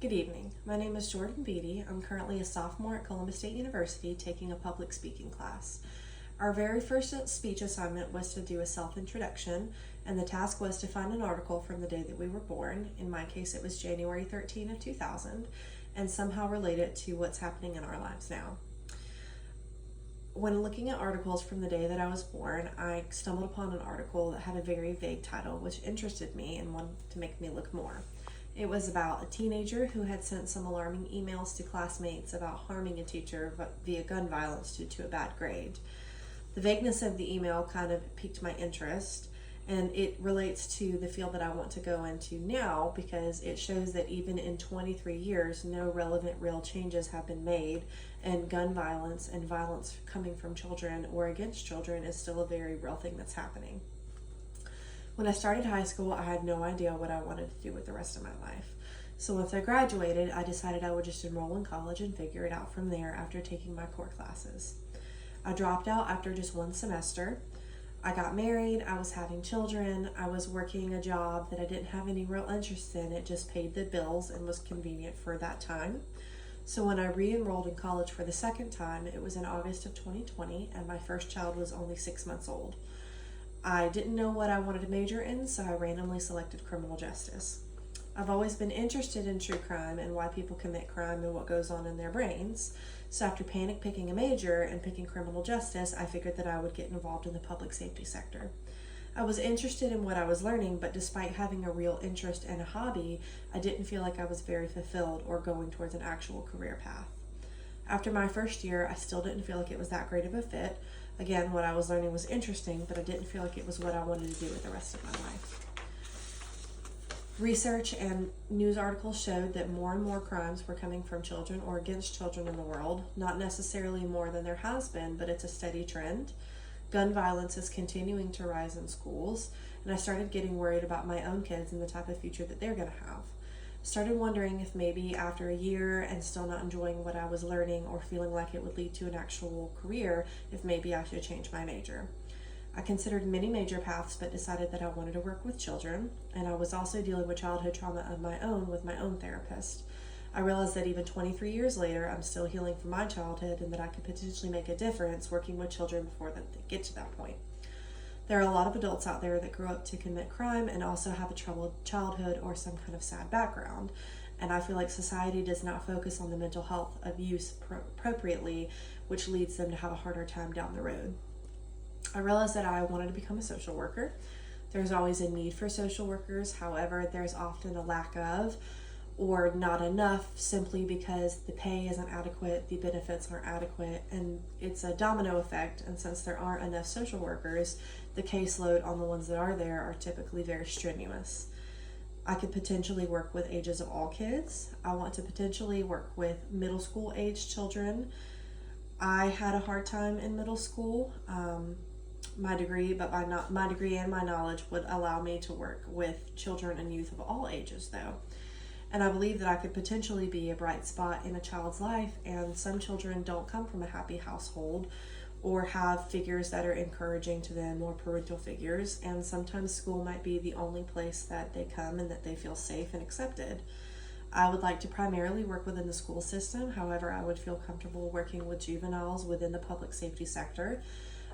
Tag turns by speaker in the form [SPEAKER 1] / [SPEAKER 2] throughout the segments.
[SPEAKER 1] Good evening. My name is Jordan Beattie. I'm currently a sophomore at Columbus State University taking a public speaking class. Our very first speech assignment was to do a self-introduction, and the task was to find an article from the day that we were born. In my case, it was January 13 of 2000, and somehow relate it to what's happening in our lives now. When looking at articles from the day that I was born, I stumbled upon an article that had a very vague title, which interested me and wanted to make me look more. It was about a teenager who had sent some alarming emails to classmates about harming a teacher via gun violence due to a bad grade. The vagueness of the email kind of piqued my interest, and it relates to the field that I want to go into now because it shows that even in 23 years, no relevant real changes have been made, and gun violence and violence coming from children or against children is still a very real thing that's happening. When I started high school, I had no idea what I wanted to do with the rest of my life. So once I graduated, I decided I would just enroll in college and figure it out from there after taking my core classes. I dropped out after just one semester. I got married, I was having children, I was working a job that I didn't have any real interest in. It just paid the bills and was convenient for that time. So when I re-enrolled in college for the second time, it was in August of 2020, and my first child was only 6 months old. I didn't know what I wanted to major in, so I randomly selected criminal justice. I've always been interested in true crime and why people commit crime and what goes on in their brains. So after panic picking a major and picking criminal justice, I figured that I would get involved in the public safety sector. I was interested in what I was learning, but despite having a real interest and a hobby, I didn't feel like I was very fulfilled or going towards an actual career path. After my first year, I still didn't feel like it was that great of a fit. Again, what I was learning was interesting, but I didn't feel like it was what I wanted to do with the rest of my life. Research and news articles showed that more and more crimes were coming from children or against children in the world, not necessarily more than there has been, but it's a steady trend. Gun violence is continuing to rise in schools, and I started getting worried about my own kids and the type of future that they're going to have. Started wondering if maybe after a year and still not enjoying what I was learning or feeling like it would lead to an actual career, if maybe I should change my major. I considered many major paths but decided that I wanted to work with children, and I was also dealing with childhood trauma of my own with my own therapist. I realized that even 23 years later, I'm still healing from my childhood and that I could potentially make a difference working with children before they get to that point. There are a lot of adults out there that grew up to commit crime and also have a troubled childhood or some kind of sad background. And I feel like society does not focus on the mental health of youth appropriately, which leads them to have a harder time down the road. I realized that I wanted to become a social worker. There's always a need for social workers. However, there's often a lack of or not enough simply because the pay isn't adequate, the benefits aren't adequate, and it's a domino effect. And since there aren't enough social workers, the caseload on the ones that are there are typically very strenuous. I could potentially work with ages of all kids. I want to potentially work with middle school age children. I had a hard time in middle school. My degree and my knowledge would allow me to work with children and youth of all ages though. And I believe that I could potentially be a bright spot in a child's life, and some children don't come from a happy household or have figures that are encouraging to them or parental figures, and sometimes school might be the only place that they come and that they feel safe and accepted. I would like to primarily work within the school system. However, I would feel comfortable working with juveniles within the public safety sector.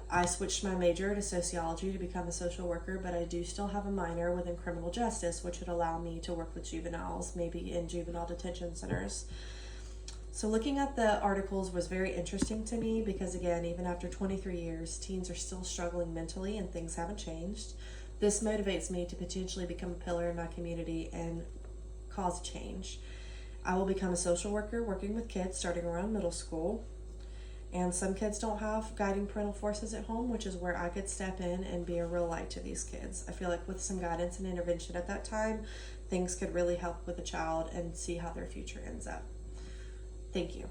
[SPEAKER 1] I switched my major to sociology to become a social worker, but I do still have a minor within criminal justice, which would allow me to work with juveniles, maybe in juvenile detention centers. So looking at the articles was very interesting to me because, again, even after 23 years, teens are still struggling mentally and things haven't changed. This motivates me to potentially become a pillar in my community and cause change. I will become a social worker working with kids starting around middle school. And some kids don't have guiding parental forces at home, which is where I could step in and be a real light to these kids. I feel like with some guidance and intervention at that time, things could really help with the child and see how their future ends up. Thank you.